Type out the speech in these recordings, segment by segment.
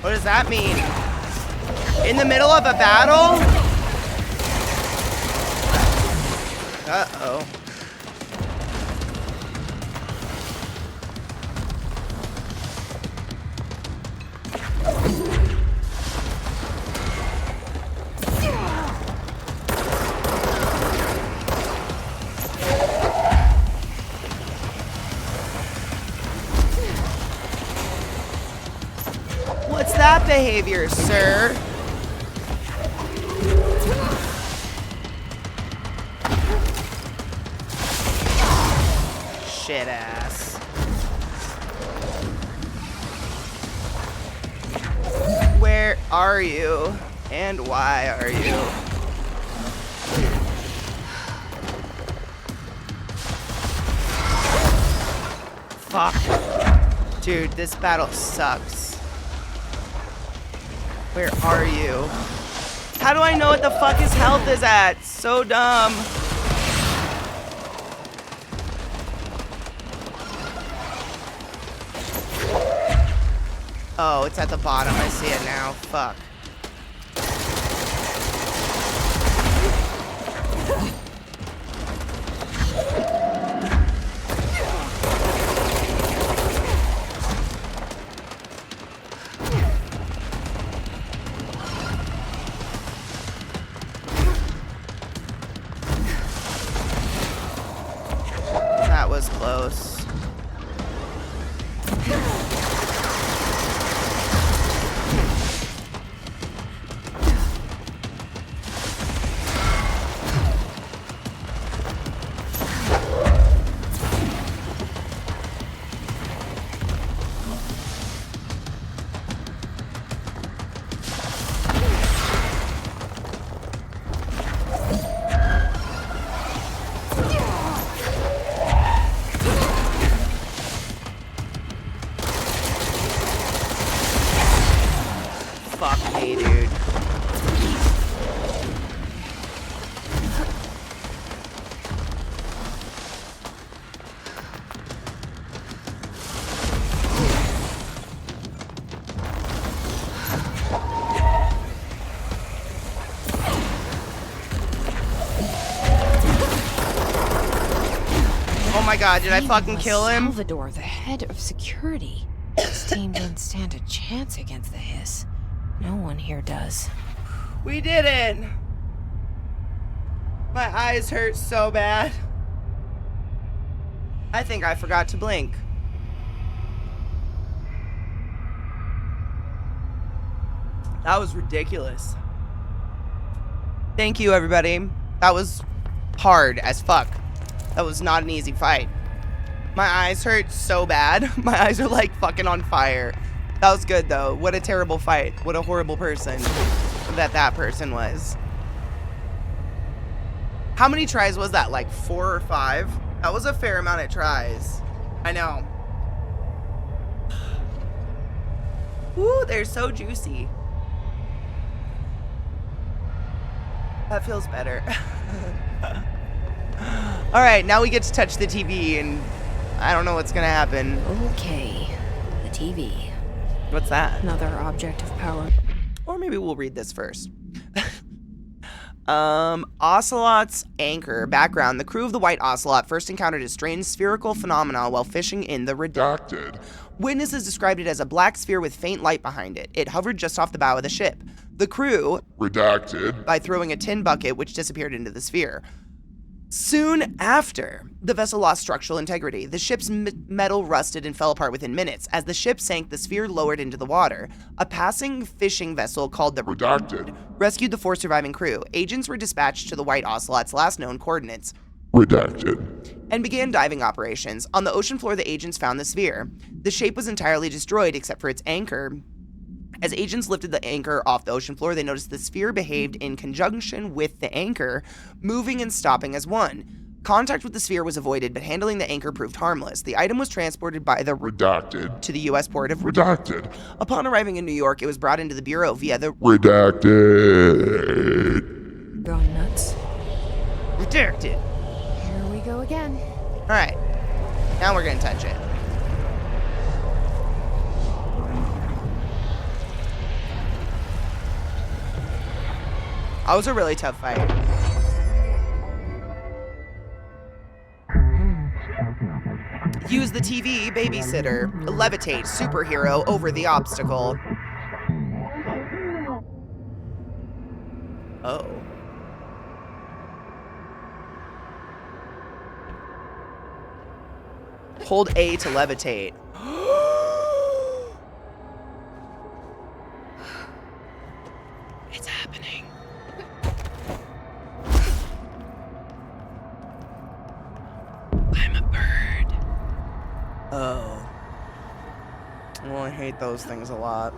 What does that mean? In the middle of a battle? Uh-oh. What's that behavior, sir? Shit ass. Where are you? And why are you? Fuck. Dude, this battle sucks. Where are you? How do I know what the fuck his health is at? So dumb. Oh, it's at the bottom. I see it now. Fuck. That was close. Fuck me, dude. Oh my god, did I fucking kill him? Salvador, the head of security. This team didn't stand a chance against the Hiss. No one here does. We didn't. My eyes hurt so bad. I think I forgot to blink. That was ridiculous. Thank you, everybody. That was hard as fuck. That was not an easy fight. My eyes hurt so bad. My eyes are like fucking on fire. That was good though. What a terrible fight. What a horrible person that person was. How many tries was that? Like 4 or 5? That was a fair amount of tries. I know. Ooh, they're so juicy. That feels better. All right, now we get to touch the TV and I don't know what's gonna happen. Okay, the TV. What's that? Another object of power. Or maybe we'll read this first. Ocelot's anchor. Background. The crew of the White Ocelot first encountered a strange spherical phenomenon while fishing in the Redacted. Witnesses described it as a black sphere with faint light behind it. It hovered just off the bow of the ship. The crew redacted by throwing a tin bucket which disappeared into the sphere. Soon after, the vessel lost structural integrity. The ship's metal rusted and fell apart within minutes. As the ship sank, the sphere lowered into the water. A passing fishing vessel called the Redacted rescued the 4 surviving crew. Agents were dispatched to the White Ocelot's last known coordinates, Redacted, and began diving operations. On the ocean floor, the agents found the sphere. The shape was entirely destroyed except for its anchor. As agents lifted the anchor off the ocean floor, they noticed the sphere behaved in conjunction with the anchor, moving and stopping as one. Contact with the sphere was avoided, but handling the anchor proved harmless. The item was transported by the Redacted to the U.S. port of Redacted. Upon arriving in New York, it was brought into the Bureau via the Redacted. Going nuts. Redacted. Here we go again. All right, now we're gonna touch it. That was a really tough fight. Use the TV babysitter. Levitate superhero over the obstacle. Oh. Hold A to levitate. It's happening. I'm a bird. Oh. Well, I hate those things a lot.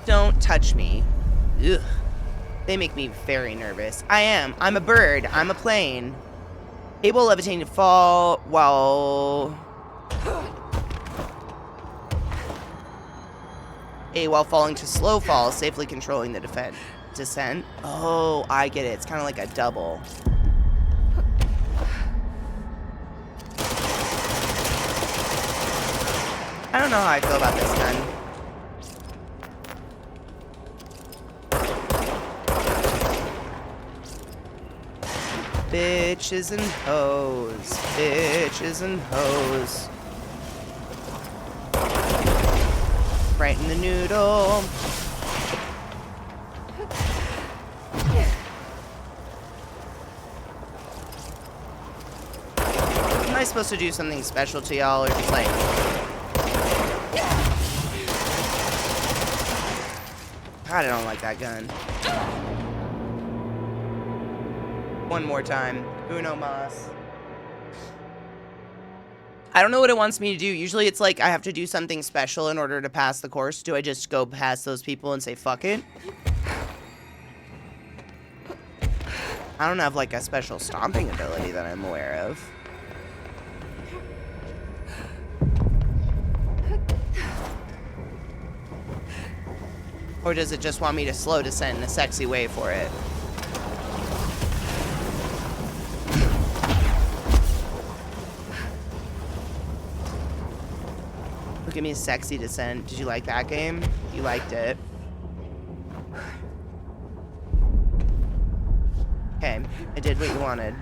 Don't touch me. Ugh. They make me very nervous. I'm a bird. I'm a plane. Able levitating to fall while... while falling to slow fall, safely controlling the descent. Oh, I get it. It's kind of like a double. I don't know how I feel about this gun. Bitches and hoes. Bitches and hoes. Right in the noodle. Am I supposed to do something special to y'all or just like... God, I don't like that gun. One more time. Uno mas. I don't know what it wants me to do. Usually it's like I have to do something special in order to pass the course. Do I just go past those people and say fuck it? I don't have like a special stomping ability that I'm aware of. Or does it just want me to slow descent in a sexy way for it? Look at me, sexy descent. Did you like that game? You liked it. Okay, I did what you wanted.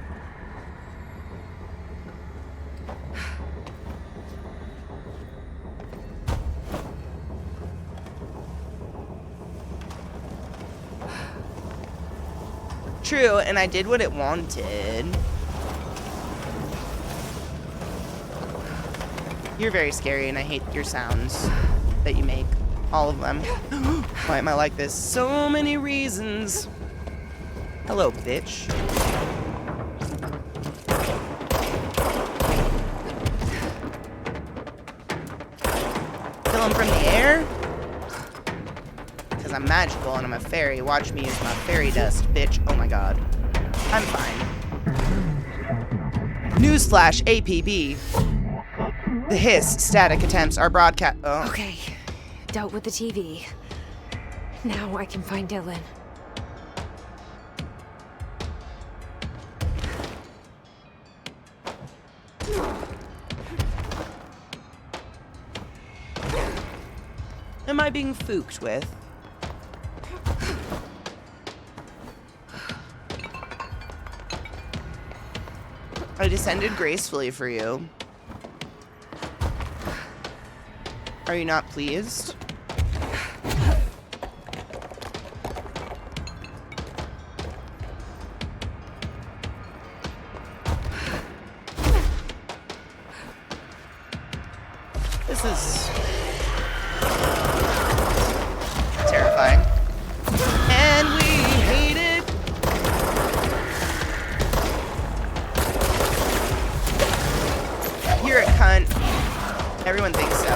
True, and I did what it wanted. You're very scary, and I hate your sounds that you make. All of them. Why am I like this? So many reasons. Hello, bitch. Kill him from the air? Because I'm magical and I'm a fairy. Watch me use my fairy dust, bitch. Oh my god. I'm fine. Newsflash, APB. The hiss static attempts are broadcast. Oh. Okay, dealt with the TV. Now I can find Dylan. Am I being fooked with? I descended gracefully for you. Are you not pleased? This is terrifying. And we hate it. You're a cunt. Everyone thinks so.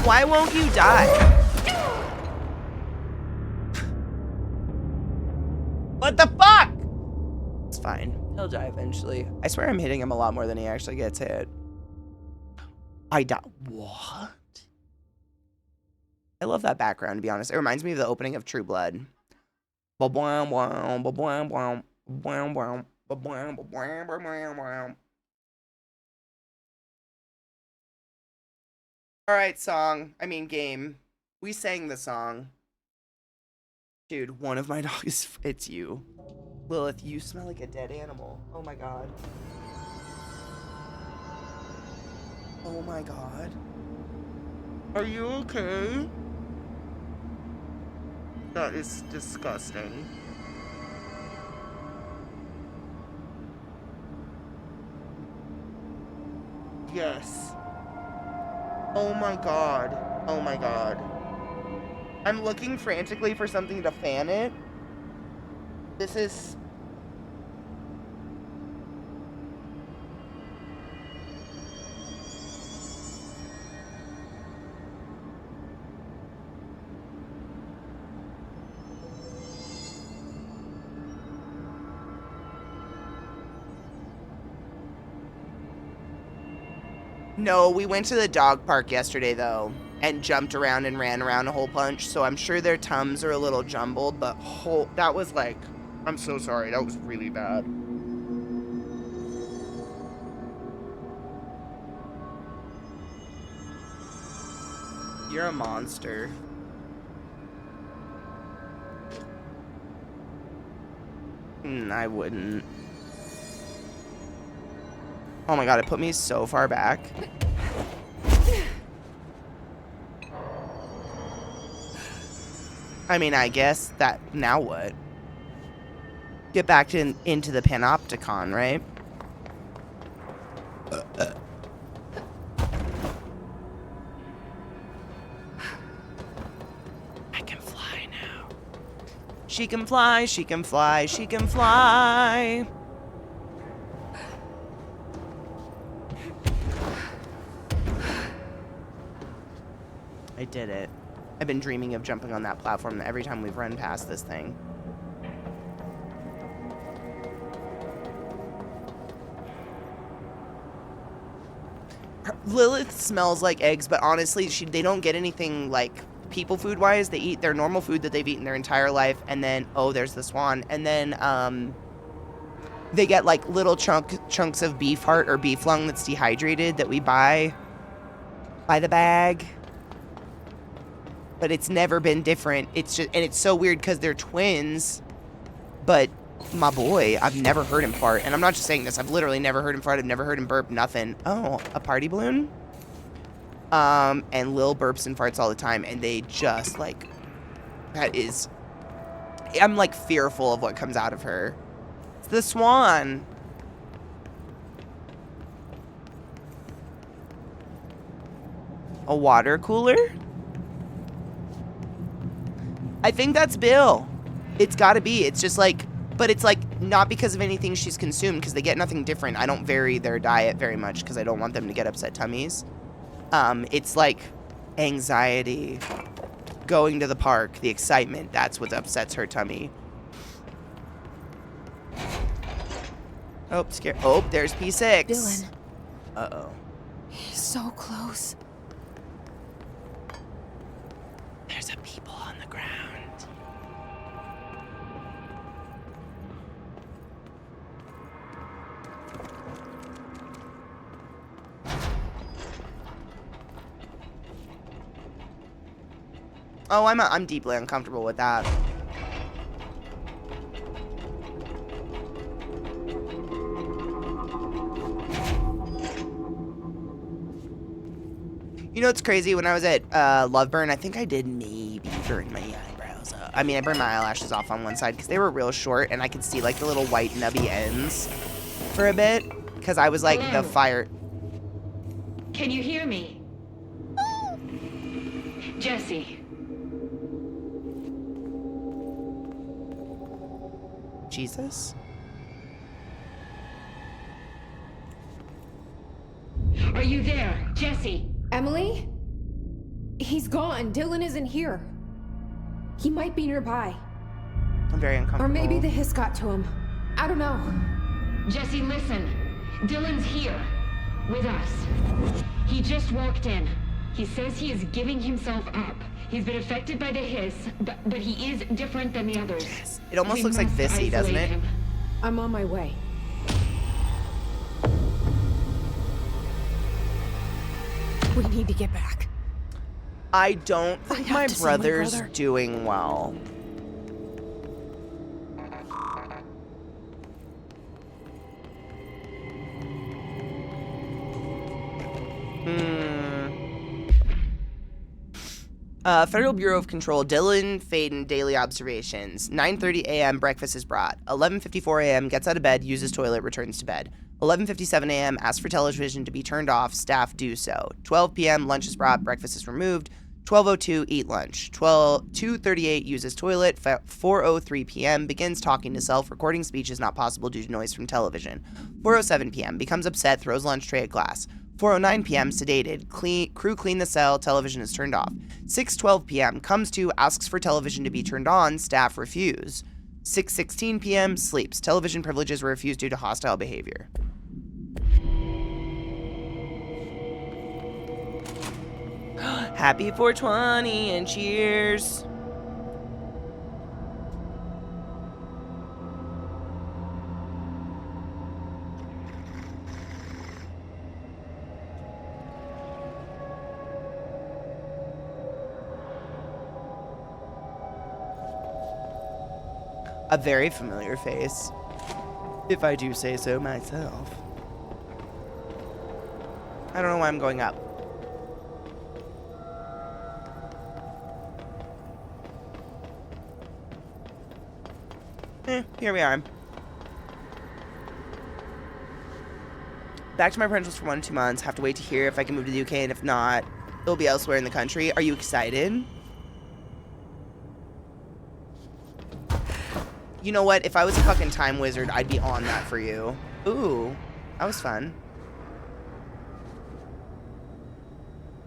Why won't you die? What the fuck? It's fine. He'll die eventually. I swear I'm hitting him a lot more than he actually gets hit. I died. What? I love that background, to be honest. It reminds me of the opening of True Blood. Alright, song. I mean, game. We sang the song. Dude, one of my dogs, it's you. Lilith, you smell like a dead animal. Oh my god. Oh my god. Are you okay? That is disgusting. Yes. Oh my god. Oh my god. I'm looking frantically for something to fan it. This is... No, we went to the dog park yesterday, though, and jumped around and ran around a whole bunch, so I'm sure their tums are a little jumbled, but that was like... I'm so sorry, that was really bad. You're a monster. I wouldn't. Oh my god, it put me so far back. I mean, I guess that... Now what? Get back into the panopticon, right? I can fly now. She can fly, she can fly, she can fly. I did it. I've been dreaming of jumping on that platform every time we've run past this thing. Lilith smells like eggs, but honestly, they don't get anything like people food wise. They eat their normal food that they've eaten their entire life, and then there's the swan, and then they get like little chunks of beef heart or beef lung that's dehydrated that we buy by the bag. But it's never been different. It's just, and it's so weird because they're twins, but my boy, I've never heard him fart. And I'm not just saying this, I've literally never heard him fart. I've never heard him burp, nothing. Oh, a party balloon? And Lil burps and farts all the time, and they just, like, I'm, like, fearful of what comes out of her. It's the swan. A water cooler? I think that's Bill. It's gotta be. It's just like, but it's like not because of anything she's consumed, because they get nothing different. I don't vary their diet very much because I don't want them to get upset tummies. It's like anxiety, going to the park, the excitement. That's what upsets her tummy. Oh, scared. Oh, there's P6. Dylan. Uh-oh. He's so close. There's a people on the ground. Oh, I'm deeply uncomfortable with that. You know, it's crazy. When I was at Loveburn, I think I did maybe burn my eyebrows up. I mean, I burned my eyelashes off on one side because they were real short, and I could see, like, the little white nubby ends for a bit because I was, like, Hello? the fire... Can you hear me? Jesse. Jesus? Are you there, Jesse? Emily? He's gone. Dylan isn't here. He might be nearby. I'm very uncomfortable. Or maybe the hiss got to him. I don't know. Jesse, listen. Dylan's here. With us. He just walked in. He says he is giving himself up. He's been affected by the hiss, but he is different than the others. It almost We looks like must Vissy, doesn't isolate it? him. I'm on my way. We need to get back. I don't think have my to see my brother's brother. doing well. Federal Bureau of Control, Dylan Faden, daily observations. 9:30 a.m., breakfast is brought. 11:54 a.m., gets out of bed, uses toilet, returns to bed. 11:57 a.m., asks for television to be turned off, staff do so. 12 p.m., lunch is brought, breakfast is removed. 12:02, eat lunch. 2:38, uses toilet. 4:03 p.m., begins talking to self, recording speech is not possible due to noise from television. 4:07 p.m., becomes upset, throws lunch tray at glass. 4:09 p.m., sedated. Crew clean the cell, television is turned off. 6:12 p.m., comes to, asks for television to be turned on, staff refuse. 6:16 p.m., sleeps. Television privileges were refused due to hostile behavior. Happy 420 and cheers. A very familiar face, if I do say so myself. I don't know why I'm going up. Here we are. Back to my parents for 1 to 2 months. Have to wait to hear if I can move to the UK, and if not, it'll be elsewhere in the country. Are you excited? You know what? If I was a fucking time wizard, I'd be on that for you. Ooh, that was fun.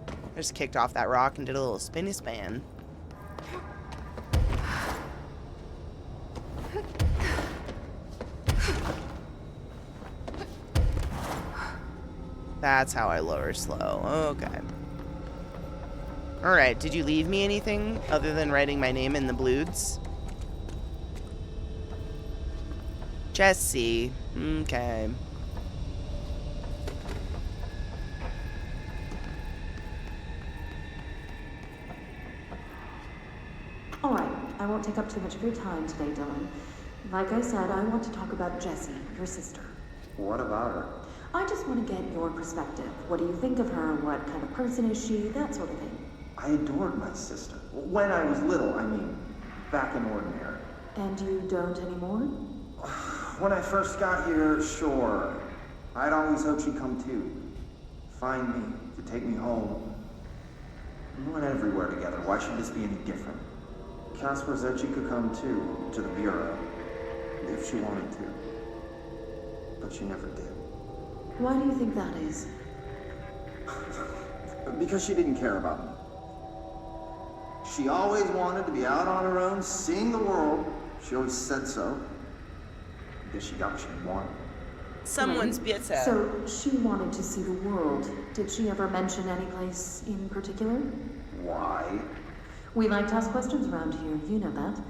I just kicked off that rock and did a little spinny span. That's how I lower slow. Okay. Alright, did you leave me anything other than writing my name in the bloods? Jesse. Okay. All right, I won't take up too much of your time today, Dylan. Like I said, I want to talk about Jessie, your sister. What about her? I just want to get your perspective. What do you think of her? What kind of person is she? That sort of thing. I adored my sister. When I was little, I mean, back in Ordinary. And you don't anymore? When I first got here, sure. I'd always hoped she'd come too. Find me, to take me home. We went everywhere together. Why should this be any different? Casper said she could come too, to the Bureau, if she wanted to. But she never did. Why do you think that is? Because she didn't care about me. She always wanted to be out on her own, seeing the world. She always said so. I guess she got what she wanted. Someone's bitter. So, she wanted to see the world. Did she ever mention any place in particular? Why? We like to ask questions around here, you know that.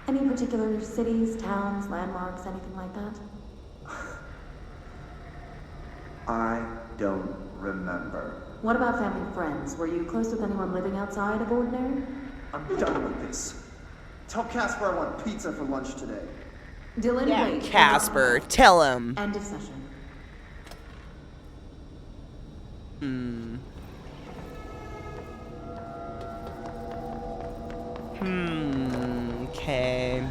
Any particular cities, towns, landmarks, anything like that? I don't remember. What about family and friends? Were you close with anyone living outside of Ordinary? I'm done with this. Tell Casper I want pizza for lunch today. Dylan, Yeah, wait. Casper, tell him. End of session. Okay.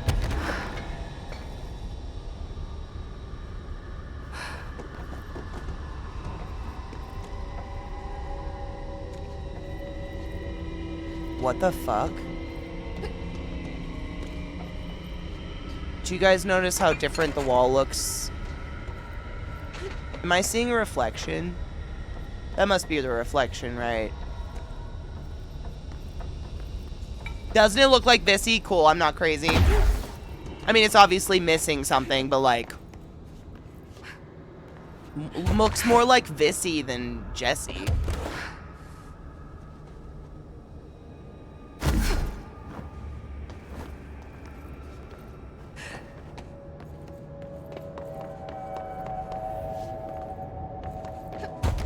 What the fuck? Do you guys notice how different the wall looks? Am I seeing a reflection? That must be the reflection, right? Doesn't it look like Vissy? Cool, I'm not crazy. I mean, it's obviously missing something, but like... Looks more like Vissy than Jesse.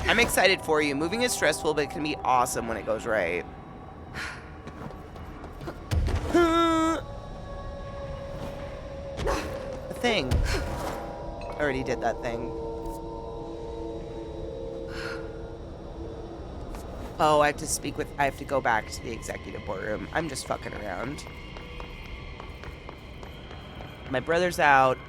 I'm excited for you. Moving is stressful, but it can be awesome when it goes right. The thing. I already did that thing. Oh, I have to go back to the executive boardroom. I'm just fucking around. My brother's out.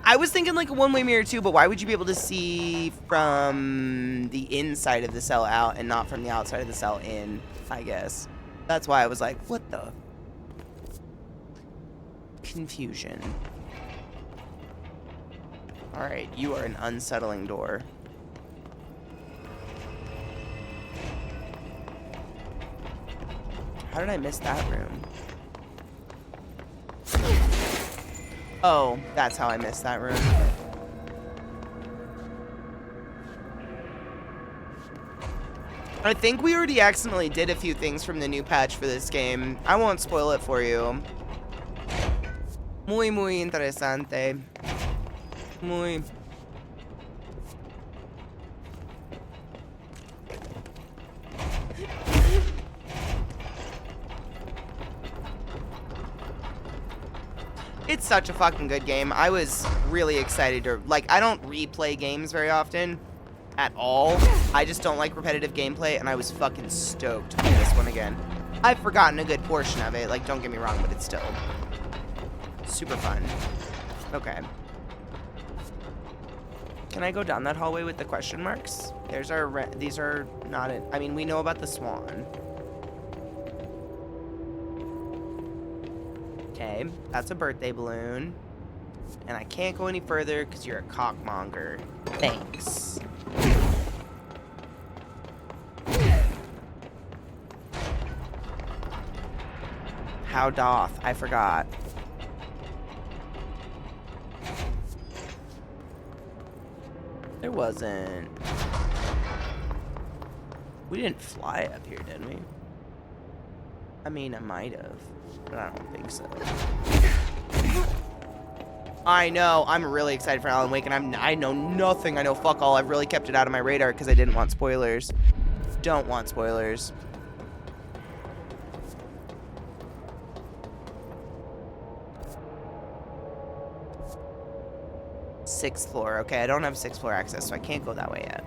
I was thinking like a one-way mirror too, but why would you be able to see from the inside of the cell out and not from the outside of the cell in, I guess. That's why I was like, what the? Confusion. Alright, you are an unsettling door. How did I miss that room? Oh, that's how I missed that room. I think we already accidentally did a few things from the new patch for this game. I won't spoil it for you. Muy, muy interesante. Muy. It's such a fucking good game. I was really excited to, like, I don't replay games very often at all. I just don't like repetitive gameplay, and I was fucking stoked to play this one again. I've forgotten a good portion of it, like, don't get me wrong, but it's still super fun. Okay. Can I go down that hallway with the question marks? There's our, these are not it. I mean, we know about the swan. Okay, that's a birthday balloon. And I can't go any further because you're a cockmonger. Thanks. How doth? I forgot. There wasn't. We didn't fly up here, did we? I mean, I might have, but I don't think so. I know. I'm really excited for Alan Wake, and I know nothing. I know fuck all. I've really kept it out of my radar because I didn't want spoilers. Don't want spoilers. Sixth floor. Okay, I don't have sixth floor access, so I can't go that way yet.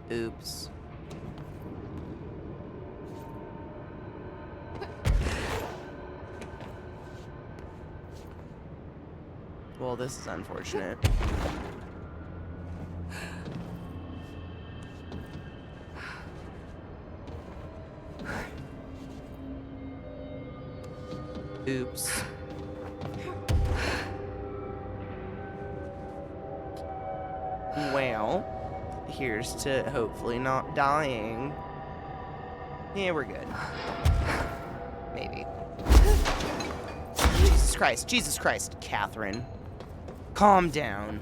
Oops. Well, this is unfortunate. Oops. Well, here's to hopefully not dying. Yeah, we're good. Maybe. Jesus Christ, Catherine. Calm down.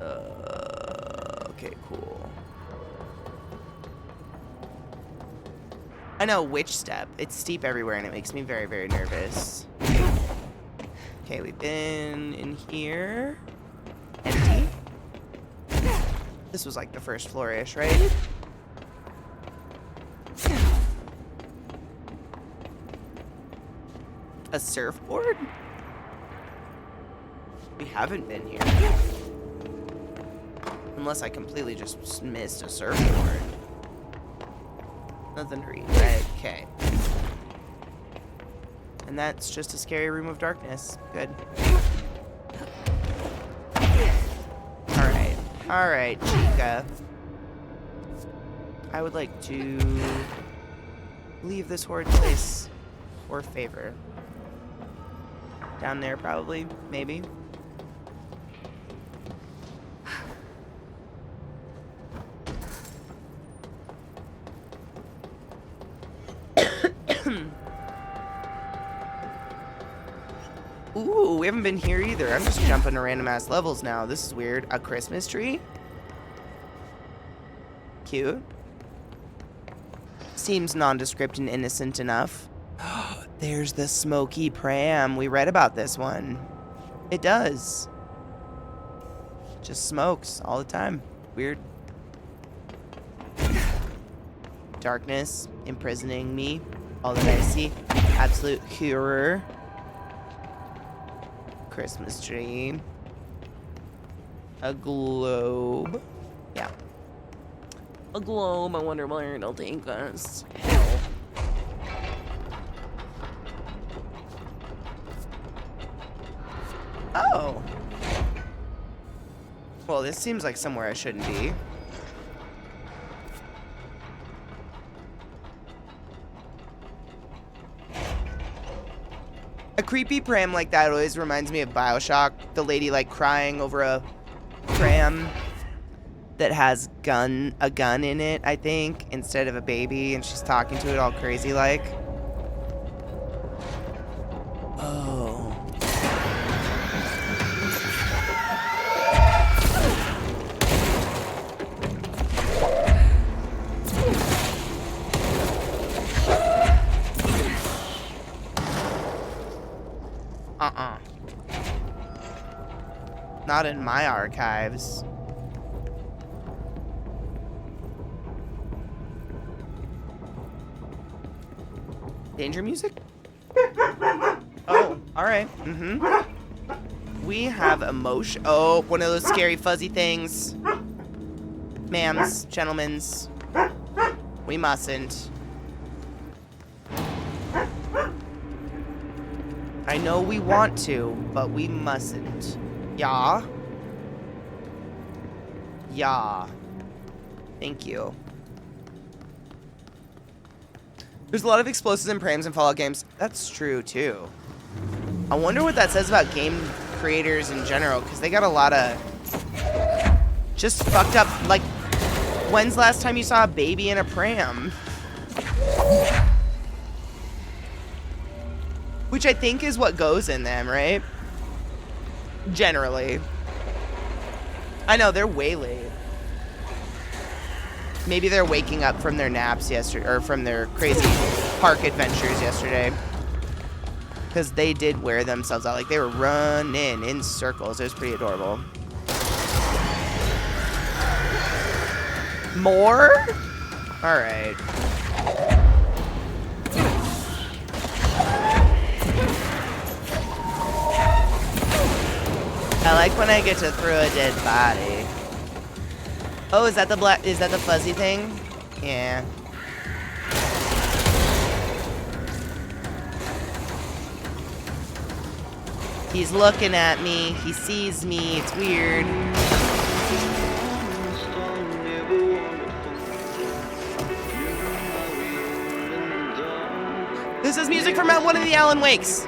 Okay, cool. I know which step. It's steep everywhere and it makes me very, very nervous. Okay, we've been in here. Empty. This was like the first floor-ish, right? A surfboard? We haven't been here. Unless I completely just missed a surfboard. Nothing to read. Okay. And that's just a scary room of darkness. Good. Alright. Alright, Chica. I would like to leave this horrid place or favor. Down there, probably, maybe. Ooh, we haven't been here either. I'm just jumping to random ass levels now. This is weird. A Christmas tree? Cute. Seems nondescript and innocent enough. There's the smoky pram. We read about this one. It does. Just smokes all the time. Weird. Darkness imprisoning me. All that I see. Absolute horror. Christmas tree. A globe. Yeah. A globe. I wonder where it'll take us. Hell. Oh. Well, this seems like somewhere I shouldn't be. A creepy pram like that always reminds me of BioShock. The lady like crying over a pram that has a gun in it, I think, instead of a baby, and she's talking to it all crazy like. Oh. Not in my archives. Danger music? Oh, alright. We have emotion. Oh, one of those scary fuzzy things. Ma'ams, gentlemens. We mustn't. I know we want to, but we mustn't. Yeah. Yeah. Thank you. There's a lot of explosives and prams in Fallout games. That's true, too. I wonder what that says about game creators in general, because they got a lot of just fucked up, like, when's the last time you saw a baby in a pram? Which I think is what goes in them, right? Generally. I know, they're way late. Maybe they're waking up from their naps yesterday, or from their crazy park adventures yesterday. Because they did wear themselves out. Like, they were running in circles. It was pretty adorable. More? Alright. I like when I get to throw a dead body. Oh, is that the fuzzy thing? Yeah. He's looking at me. He sees me. It's weird. This is music from one of the Alan Wakes.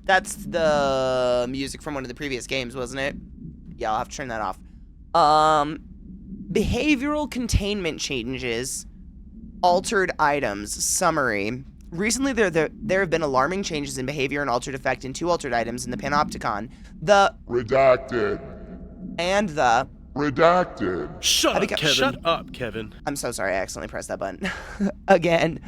That's the music from one of the previous games, wasn't it? Yeah, I'll have to turn that off. Behavioral containment changes, altered items, summary. Recently, there have been alarming changes in behavior and altered effect in two altered items in the Panopticon. The redacted and the redacted. Shut up, Kevin. I'm so sorry, I accidentally pressed that button. Again.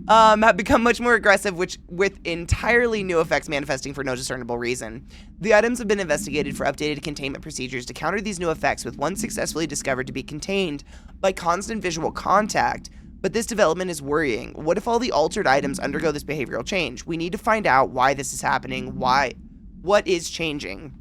Have become much more aggressive, which with entirely new effects manifesting for no discernible reason. The items have been investigated for updated containment procedures to counter these new effects, with one successfully discovered to be contained by constant visual contact. But this development is worrying. What if all the altered items undergo this behavioral change? We need to find out why this is happening, what is changing.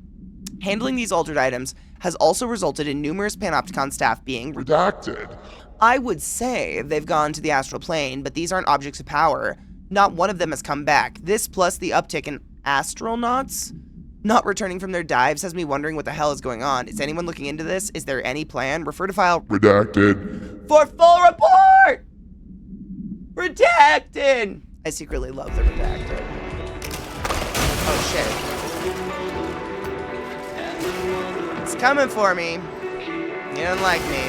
Handling these altered items has also resulted in numerous Panopticon staff being redacted. I would say they've gone to the astral plane, but these aren't objects of power. Not one of them has come back. This plus the uptick in astronauts Not returning from their dives has me wondering what the hell is going on. Is anyone looking into this? Is there any plan? Refer to file Redacted. for full report! Redacted! I secretly love the redacted. Oh shit. It's coming for me. You don't like me.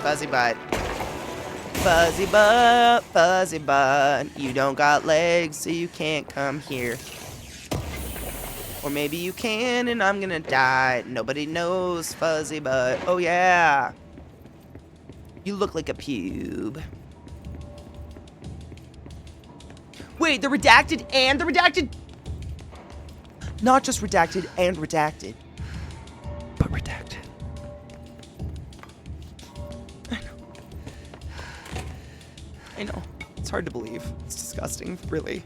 Fuzzy butt. Fuzzy butt, fuzzy butt. You don't got legs, so you can't come here. Or maybe you can and I'm gonna die. Nobody knows, fuzzy butt. Oh yeah. You look like a pube. Wait, the redacted and the redacted? Not just redacted and redacted, but redacted. I know. It's hard to believe. It's disgusting, really.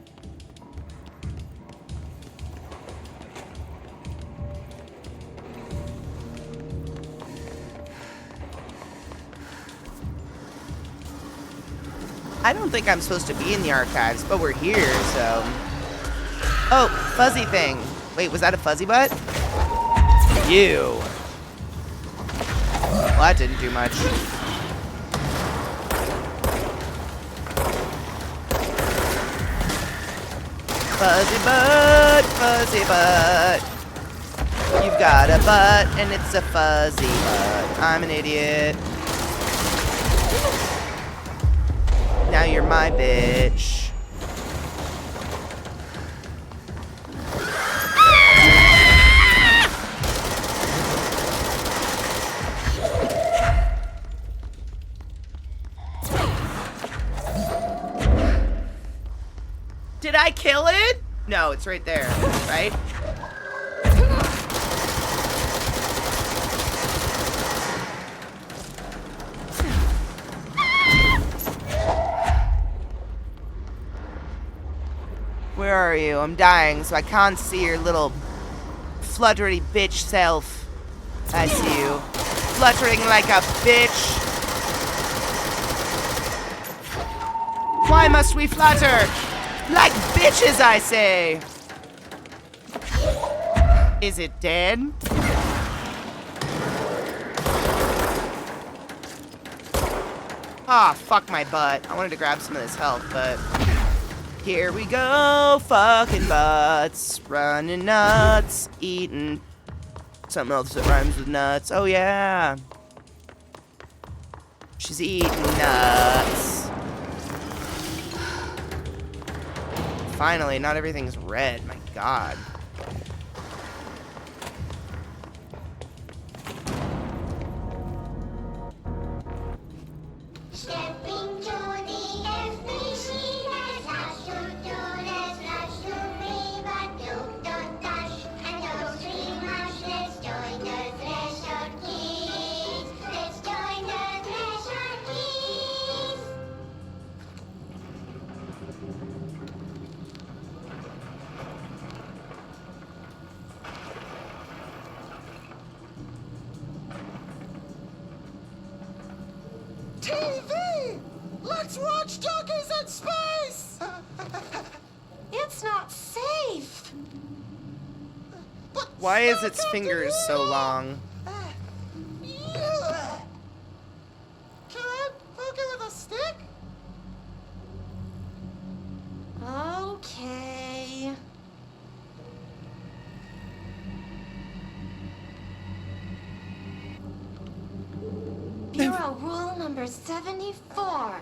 I don't think I'm supposed to be in the archives, but we're here, so... Oh, fuzzy thing. Wait, was that a fuzzy butt? You. Well, that didn't do much. Fuzzy butt. You've got a butt, and it's a fuzzy butt. I'm an idiot. Now you're my bitch. Did I kill it? No, it's right there, right? Where are you? I'm dying, so I can't see your little fluttery bitch self. I see you. Fluttering like a bitch. Why must we flutter? Like bitches, I say. Is it dead? Ah, fuck my butt. I wanted to grab some of this health, but... Here we go, fucking butts, running nuts, eating something else that rhymes with nuts. Oh yeah. She's eating nuts. Finally, not everything's red, my god. TV! Let's watch Donkeys in Space! It's not safe! Why is its fingers so long? Can I poke it with a stick? Okay. Bureau rule number 74.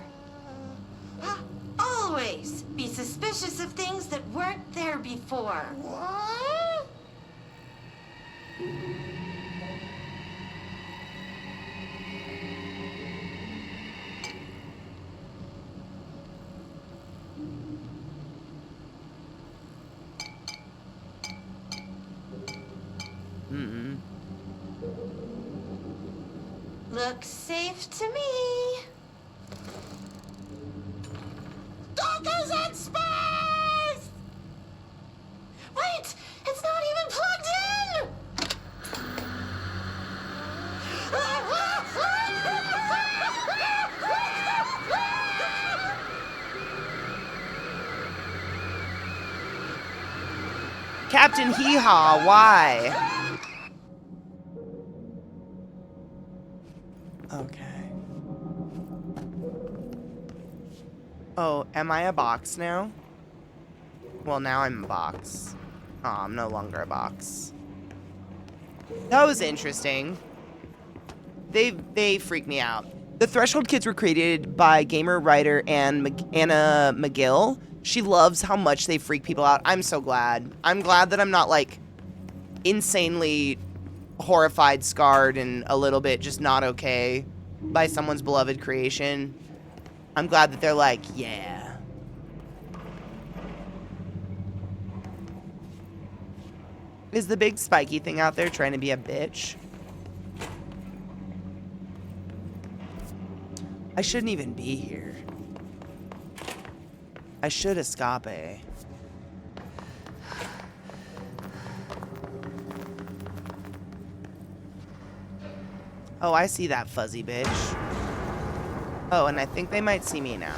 Always be suspicious of things that weren't there before. What? Looks safe to me. Donkeys in space! Wait! It's not even plugged in! Captain Hee Haw, why? Okay. Oh, am I a box now? Well, now I'm a box. Oh, I'm no longer a box. That was interesting. They freak me out. The Threshold Kids were created by gamer writer Anna McGill. She loves how much they freak people out. I'm so glad. I'm glad that I'm not like insanely horrified, scarred, and a little bit just not okay by someone's beloved creation. I'm glad that they're like, yeah. Is the big spiky thing out there trying to be a bitch? I shouldn't even be here. I should escape. Oh, I see that fuzzy bitch. Oh, and I think they might see me now.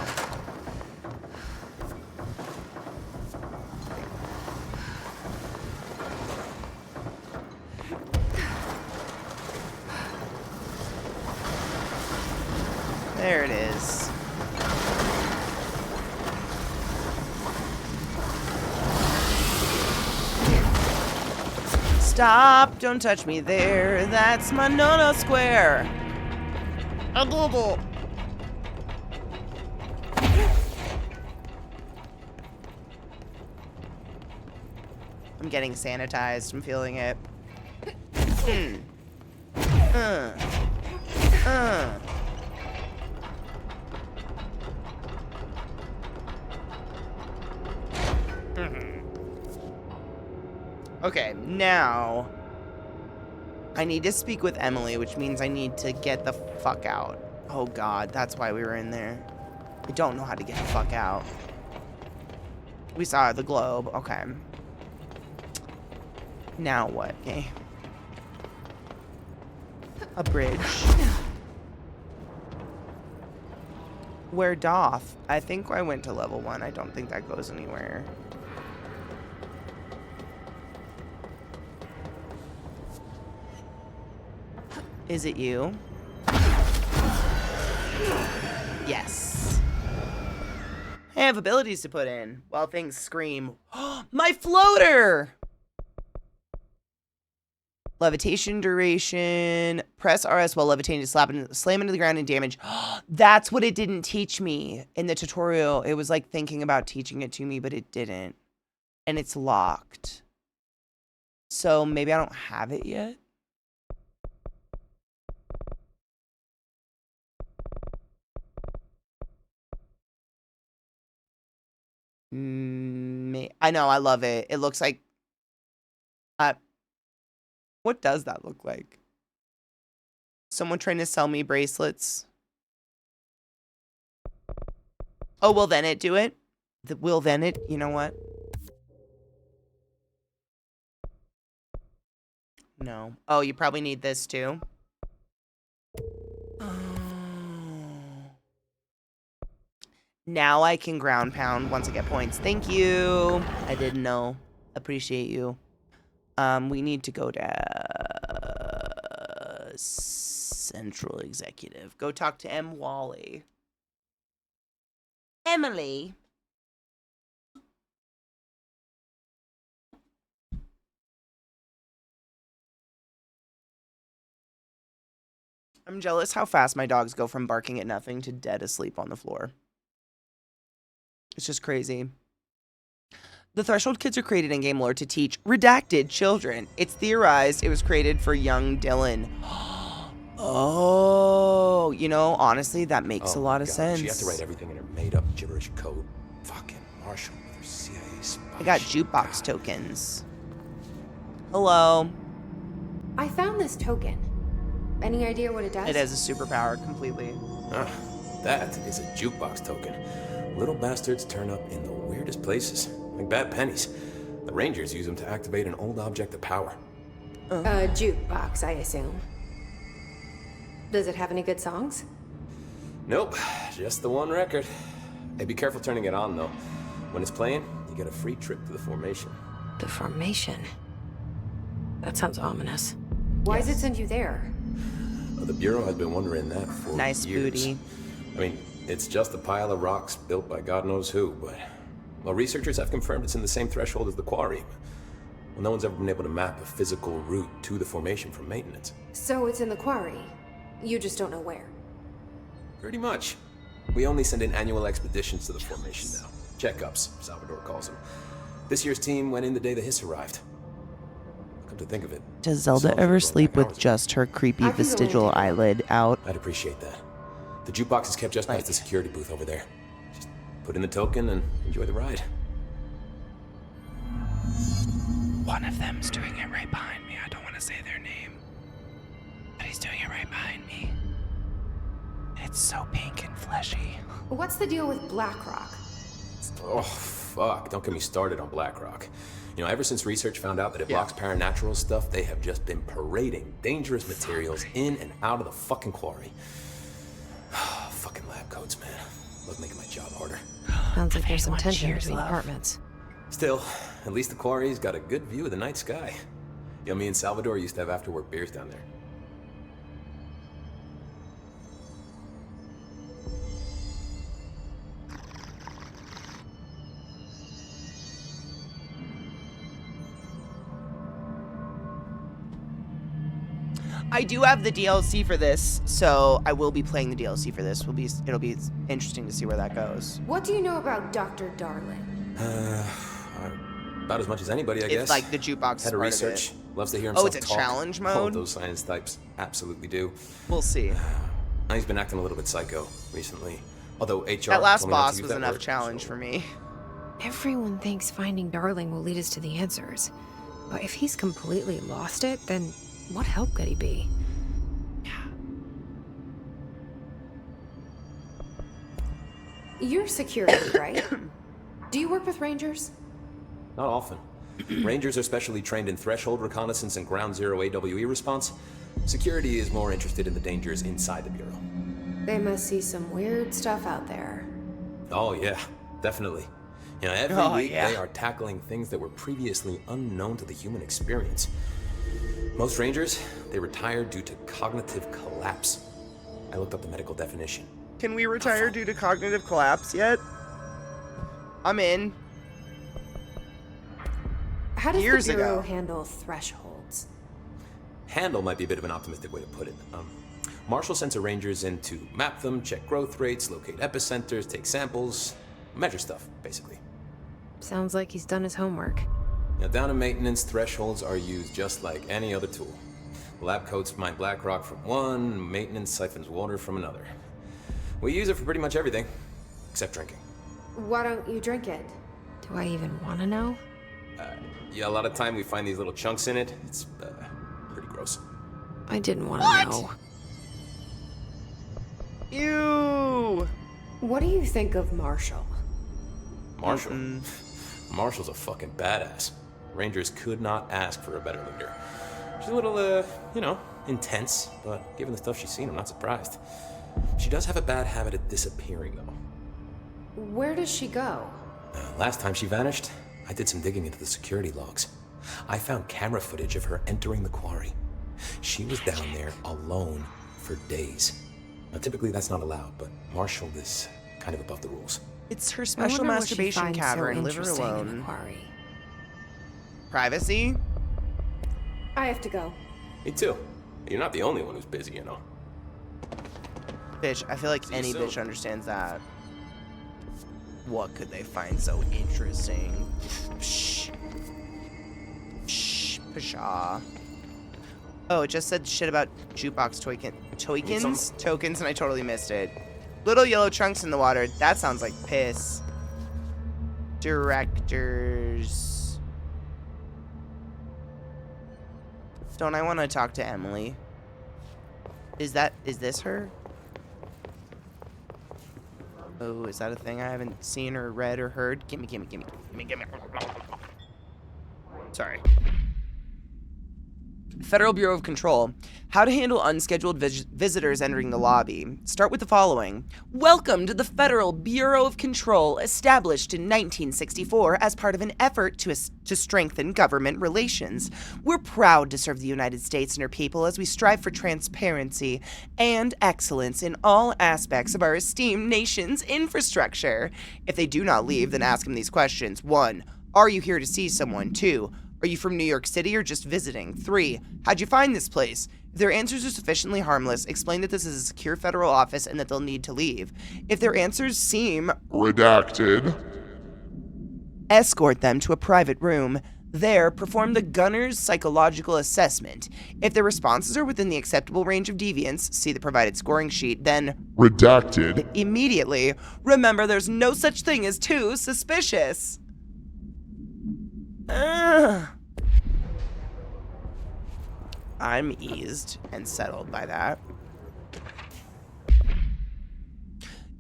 There it is. Stop! Don't touch me there. That's my no-no square. A bubble. I'm getting sanitized. I'm feeling it. Okay, now I need to speak with Emily, which means I need to get the fuck out. Oh god, that's why we were in there. I don't know how to get the fuck out. We saw the globe. Okay. Now what? Okay. A bridge. Where doth? I think I went to level 1. I don't think that goes anywhere. Is it you? Yes. I have abilities to put in while things scream. My floater! Levitation duration. Press RS while levitating to slam into the ground and damage. That's what it didn't teach me in the tutorial. It was like thinking about teaching it to me, but it didn't. And it's locked. So maybe I don't have it yet. I know, I love it. It looks like... what does that look like? Someone trying to sell me bracelets? Oh, will then it do it? Will then it? You know what? No. Oh, you probably need this too. Now I can ground pound once I get points. Thank you. I didn't know. Appreciate you. We need to go to Central Executive. Go talk to M. Wally. Emily. I'm jealous how fast my dogs go from barking at nothing to dead asleep on the floor. It's just crazy. The Threshold Kids are created in game lore to teach redacted children. It's theorized it was created for young Dylan. Oh, you know, honestly, that makes a lot of sense. She had to write everything in her made-up gibberish code. Fucking Marshall with her CIA spy. I got jukebox tokens. Hello. I found this token. Any idea what it does? It has a superpower completely. That is a jukebox token. Little bastards turn up in the weirdest places, like bad pennies. The Rangers use them to activate an old object of power. A jukebox, I assume. Does it have any good songs? Nope, just the one record. Hey, be careful turning it on, though. When it's playing, you get a free trip to the formation. The formation. That sounds ominous. Why does it send you there? The Bureau has been wondering that for Nice years. booty. I mean, it's just a pile of rocks built by God knows who, but... Well, researchers have confirmed it's in the same threshold as the quarry. Well, no one's ever been able to map a physical route to the formation from maintenance. So it's in the quarry. You just don't know where. Pretty much. We only send in annual expeditions to the formation now. Checkups, Salvador calls them. This year's team went in the day the hiss arrived. Come to think of it. Does Zelda ever sleep with just her creepy vestigial eyelid out? I'd appreciate that. The jukebox is kept just past the security booth over there. Just put in the token and enjoy the ride. One of them's doing it right behind me. I don't want to say their name, but he's doing it right behind me. It's so pink and fleshy. What's the deal with BlackRock? Oh, fuck. Don't get me started on BlackRock. You know, ever since research found out that it blocks paranatural stuff, they have just been parading dangerous materials in and out of the fucking quarry. Fucking lab coats, man. Look, making my job harder. Sounds like there's some tension between apartments. Still, at least the quarry's got a good view of the night sky. You know, me and Salvador used to have after-work beers down there. I do have the DLC for this, so I will be playing the DLC for this. It'll be interesting to see where that goes. What do you know about Dr. Darling? About as much as anybody, I guess. It's like the jukebox Head of part research. of it. Loves to hear himself it's a talk. challenge All mode? of those science types absolutely do. We'll see. He's been acting a little bit psycho recently. Although HR That last told me not to boss use was that enough word, challenge so- for me. Everyone thinks finding Darling will lead us to the answers. But if he's completely lost it, then what help could he be? You're security, right? Do you work with Rangers? Not often. Rangers are specially trained in threshold reconnaissance and ground zero AWE response. Security is more interested in the dangers inside the Bureau. They must see some weird stuff out there. Oh yeah, definitely. You know, every week they are tackling things that were previously unknown to the human experience. Most Rangers, they retire due to cognitive collapse. I looked up the medical definition. Can we retire due to cognitive collapse yet? I'm in. How does Years the Bureau ago. handle thresholds? Handle might be a bit of an optimistic way to put it. Marshall sends her Rangers in to map them, check growth rates, locate epicenters, take samples, measure stuff, basically. Sounds like he's done his homework. Now, down in maintenance, thresholds are used just like any other tool. Lab coats mine black rock from one, maintenance siphons water from another. We use it for pretty much everything, except drinking. Why don't you drink it? Do I even want to know? Yeah, a lot of time we find these little chunks in it. It's pretty gross. I didn't want to know. Ew. What do you think of Marshall? Marshall? Marshall's a fucking badass. Rangers could not ask for a better leader. She's a little, you know, intense, but given the stuff she's seen, I'm not surprised. She does have a bad habit of disappearing, though. Where does she go? Last time she vanished, I did some digging into the security logs. I found camera footage of her entering the quarry. She was down there alone for days. Now, typically that's not allowed, but Marshall is kind of above the rules. It's her I special wonder what she masturbation finds so cavern. Live her interesting in the alone. quarry. Privacy? I have to go. Me too. You're not the only one who's busy, you know. Bitch, I feel like See you any soon. bitch understands that. What could they find so interesting? Psh. Psh. Pshaw. Oh, it just said shit about jukebox tokens, and I totally missed it. Little yellow chunks in the water. That sounds like piss. Directors. Don't I want to talk to Emily? Is this her? Oh, is that a thing I haven't seen or read or heard? Gimme. Sorry. Federal Bureau of Control. How to handle unscheduled visitors entering the lobby. Start with the following. Welcome to the Federal Bureau of Control, established in 1964 as part of an effort to strengthen government relations. We're proud to serve the United States and her people as we strive for transparency and excellence in all aspects of our esteemed nation's infrastructure. If they do not leave, then ask them these questions. 1. Are you here to see someone? 2. Are you from New York City or just visiting? 3. How'd you find this place? If their answers are sufficiently harmless, explain that this is a secure federal office and that they'll need to leave. If their answers seem redacted, escort them to a private room. There, perform the gunner's psychological assessment. If their responses are within the acceptable range of deviance, see the provided scoring sheet, then redacted immediately. Remember, there's no such thing as too suspicious. I'm eased and settled by that.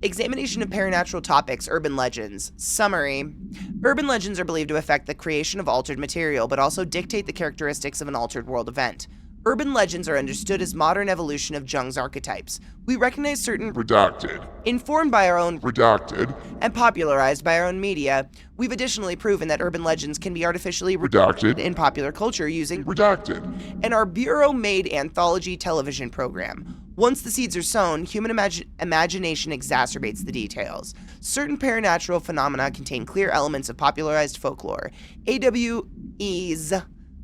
Examination of paranatural topics, urban legends. Summary. Urban legends are believed to affect the creation of altered material, but also dictate the characteristics of an altered world event. Urban legends are understood as modern evolution of Jung's archetypes. We recognize certain redacted, informed by our own redacted, and popularized by our own media. We've additionally proven that urban legends can be artificially redacted in popular culture using redacted and our Bureau-made anthology television program. Once the seeds are sown, human imagination exacerbates the details. Certain paranatural phenomena contain clear elements of popularized folklore. AWEs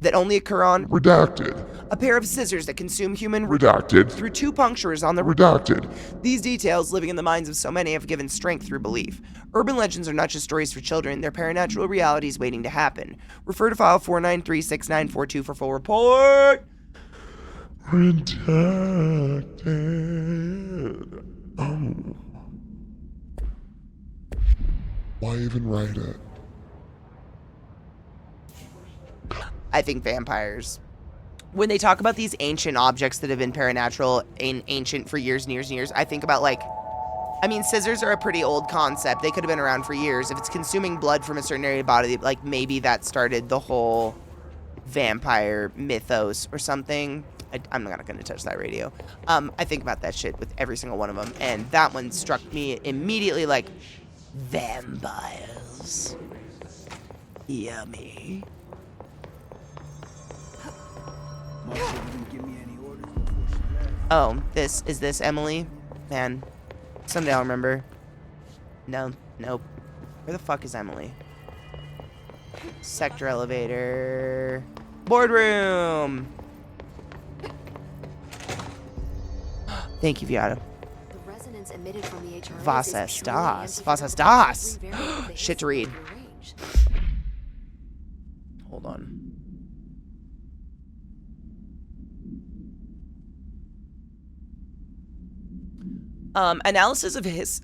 that only occur on redacted, a pair of scissors that consume human redacted through 2 punctures on the redacted. These details, living in the minds of so many, have given strength through belief. Urban legends are not just stories for children, they're paranatural realities waiting to happen. Refer to file 4936942 for full report. Redacted. Why even write it? I think vampires. When they talk about these ancient objects that have been paranatural and ancient for years and years and years, I think about scissors are a pretty old concept. They could have been around for years. If it's consuming blood from a certain area of the body, maybe that started the whole vampire mythos or something. I'm not going to touch that radio. I think about that shit with every single one of them, and that one struck me immediately like, vampires. Yummy. Oh, is this Emily? Man, someday I'll remember. No, nope. Where the fuck is Emily? Sector elevator. Boardroom! Thank you, Viata. The resonance emitted from the HRS Vasas das. Vasas das! Shit to read. Hold on. Analysis of his,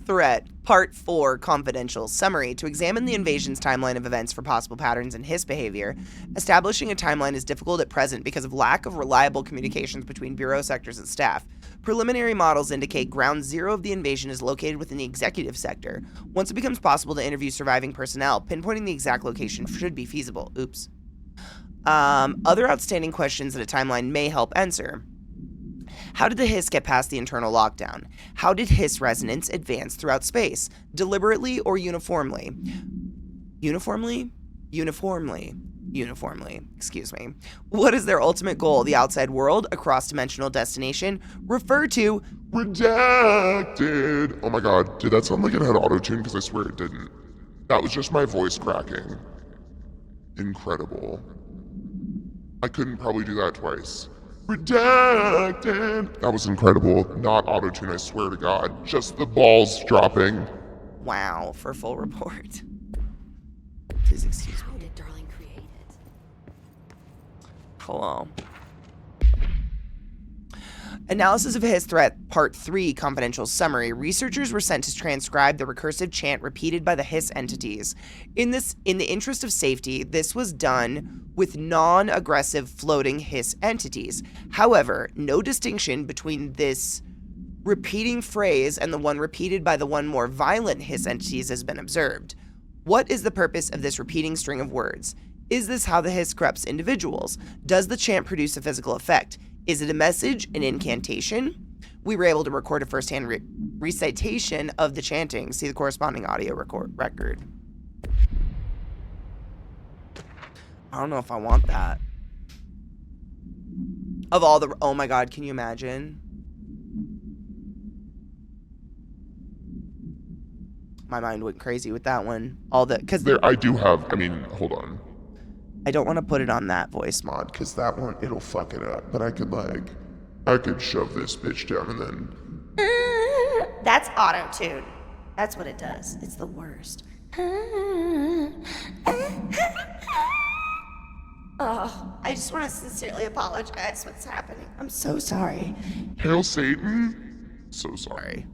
threat, Part 4, confidential. Summary. To examine the invasion's timeline of events for possible patterns in his behavior, establishing a timeline is difficult at present because of lack of reliable communications between Bureau sectors and staff. Preliminary models indicate ground zero of the invasion is located within the executive sector. Once it becomes possible to interview surviving personnel, pinpointing the exact location should be feasible. Oops. Other outstanding questions that a timeline may help answer. How did the hiss get past the internal lockdown? How did hiss resonance advance throughout space? Deliberately or uniformly? Uniformly. Excuse me. What is their ultimate goal? The outside world? A cross-dimensional destination? Refer to redacted. Oh my god, did that sound like it had auto-tune? Because I swear it didn't. That was just my voice cracking. Incredible. I couldn't probably do that twice. Redacted. That was incredible. Not auto-tune, I swear to God. Just the balls dropping. Wow, for full report. Please excuse me. How did Darling create it? Hello. Analysis of his threat, Part 3, confidential summary. Researchers were sent to transcribe the recursive chant repeated by the hiss entities. In the interest of safety, this was done with non-aggressive floating hiss entities. However, no distinction between this repeating phrase and the one repeated by the one more violent hiss entities has been observed. What is the purpose of this repeating string of words? Is this how the hiss corrupts individuals? Does the chant produce a physical effect? Is it a message, an incantation? We were able to record a first-hand recitation of the chanting. See the corresponding audio record. I don't know if I want that. Of all the... Oh my god, can you imagine? My mind went crazy with that one. Because there, I do have... I mean, hold on. I don't want to put it on that voice mod, because that one, it'll fuck it up. But I could shove this bitch down and then... That's auto-tune. That's what it does. It's the worst. Oh, I just want to sincerely apologize for what's happening. I'm so sorry. Hail Satan. So sorry.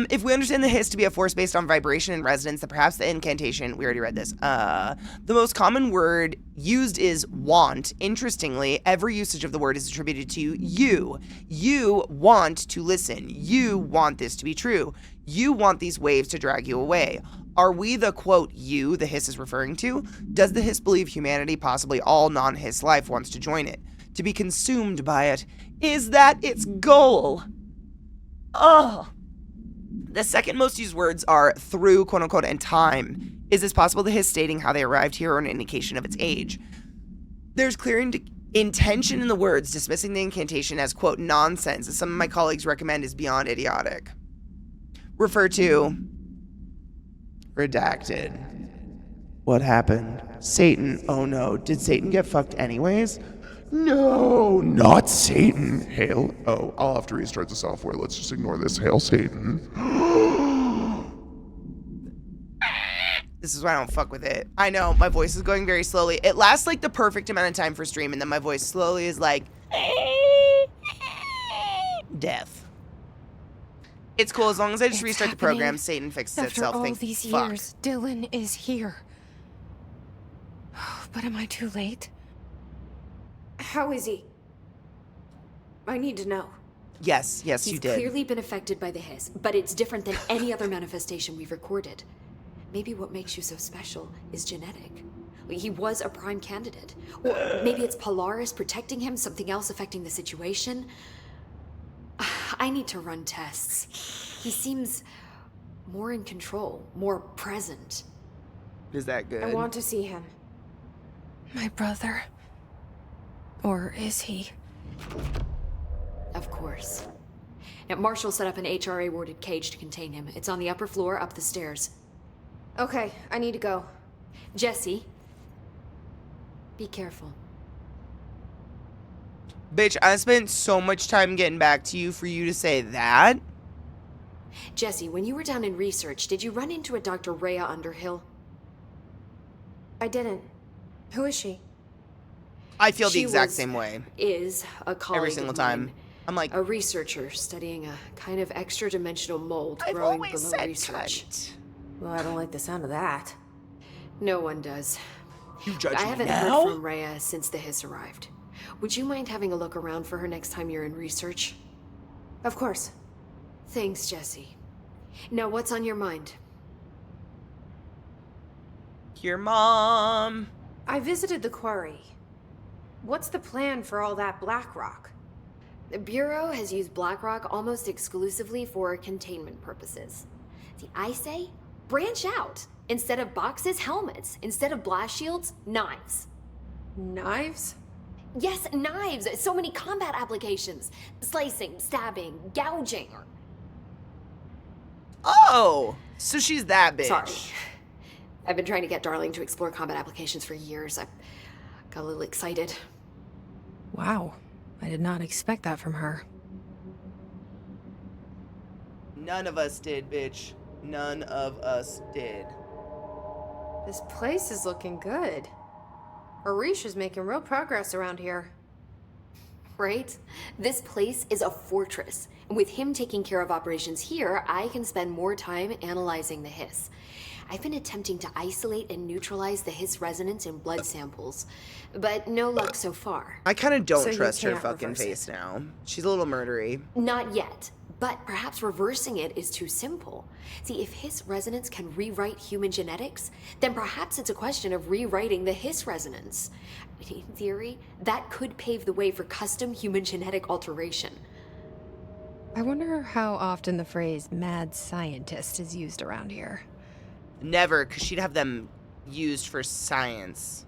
If we understand the hiss to be a force based on vibration and resonance, then perhaps the incantation, we already read this, the most common word used is want. Interestingly, every usage of the word is attributed to you. You want to listen. You want this to be true. You want these waves to drag you away. Are we the, quote, you the hiss is referring to? Does the hiss believe humanity, possibly all non-hiss life, wants to join it? To be consumed by it? Is that its goal? Oh. The second most used words are through, quote unquote, and time. Is this possible the hiss stating how they arrived here or an indication of its age? There's clear intention in the words, dismissing the incantation as, quote, nonsense, as some of my colleagues recommend is beyond idiotic. Refer to redacted. What happened? Satan. Oh no. Did Satan get fucked anyways? No, not Satan. Hail. Oh, I'll have to restart the software. Let's just ignore this. Hail Satan. This is why I don't fuck with it. I know, my voice is going very slowly. It lasts like the perfect amount of time for stream, and then my voice slowly is like... death. It's cool, as long as I just restart the program, Satan fixes itself. After all these years, Dylan is here. But am I too late? How is he? I need to know. Yes, you did. He's clearly been affected by the hiss, but it's different than any other manifestation we've recorded. Maybe what makes you so special is genetic. He was a prime candidate. Or maybe it's Polaris protecting him, something else affecting the situation. I need to run tests. He seems more in control, more present. Is that good? I want to see him. My brother. Or is he? Of course. Now, Marshall set up an HRA-warded cage to contain him. It's on the upper floor, up the stairs. Okay, I need to go. Jesse, be careful. Bitch, I spent so much time getting back to you for you to say that? Jesse, when you were down in research, did you run into a Dr. Rhea Underhill? I didn't. Who is she? I feel the exact same way. Is a colleague every single of time. mine, I'm like... a researcher studying a kind of extra-dimensional mold growing below research. Cunt. Well, I don't like the sound of that. No one does. You judge me I haven't now? heard from Rhea since the hiss arrived. Would you mind having a look around for her next time you're in research? Of course. Thanks, Jesse. Now, what's on your mind? Your mom. I visited the quarry. What's the plan for all that black rock? The Bureau has used black rock almost exclusively for containment purposes. See, I say, branch out. Instead of boxes, helmets. Instead of blast shields, knives. Knives? Yes, knives. So many combat applications. Slicing, stabbing, gouging. Oh, so she's that bitch. Sorry. I've been trying to get Darling to explore combat applications for years. I got a little excited. Wow. I did not expect that from her. None of us did, bitch. None of us did. This place is looking good. Arish is making real progress around here. Right? This place is a fortress. And with him taking care of operations here, I can spend more time analyzing the hiss. I've been attempting to isolate and neutralize the hiss resonance in blood samples, but no luck so far. I kind of don't So you trust her can't fucking reverse it. face now. She's a little murdery. Not yet, But perhaps reversing it is too simple. See, if Hiss resonance can rewrite human genetics, then perhaps it's a question of rewriting the Hiss resonance. In theory, that could pave the way for custom human genetic alteration. I wonder how often the phrase mad scientist is used around here. Never, because she'd have them used for science.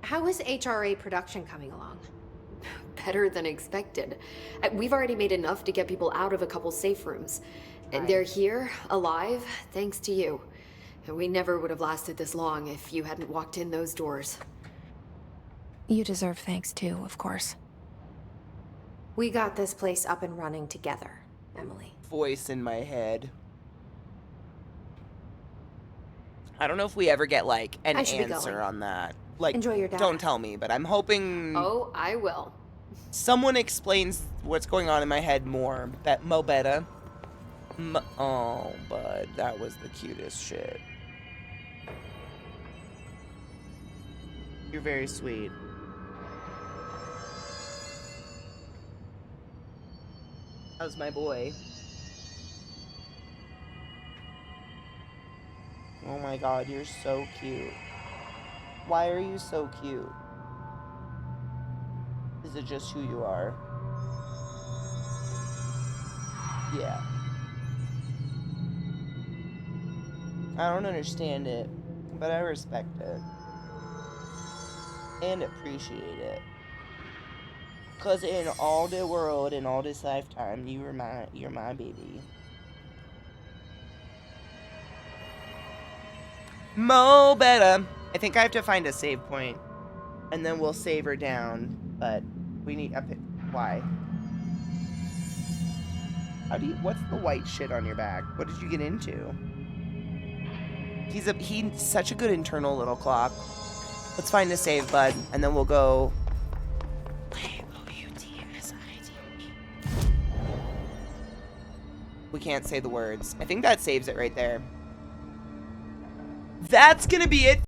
How is HRA production coming along? Better than expected. We've already made enough to get people out of a couple safe rooms. And they're here, alive, thanks to you. And we never would have lasted this long if you hadn't walked in those doors. You deserve thanks too, of course. We got this place up and running together, Emily. Voice in my head. I don't know if we ever get, like, an answer on that. Like, enjoy your dad. Don't tell me, but I'm hoping... Oh, I will. Someone explains what's going on in my head more. Mo better. Oh, bud, that was the cutest shit. You're very sweet. How's my boy? Oh my god, you're so cute. Why are you so cute? Is it just who you are? Yeah. I don't understand it, but I respect it. And appreciate it. Cause in all the world, in all this lifetime, you're my baby. Mo better. I think I have to find a save point, and then we'll save her down. But we need a why? How do you? What's the white shit on your back? What did you get into? He's such a good internal little clock. Let's find a save, bud, and then we'll go. We can't say the words. I think that saves it right there. That's gonna be it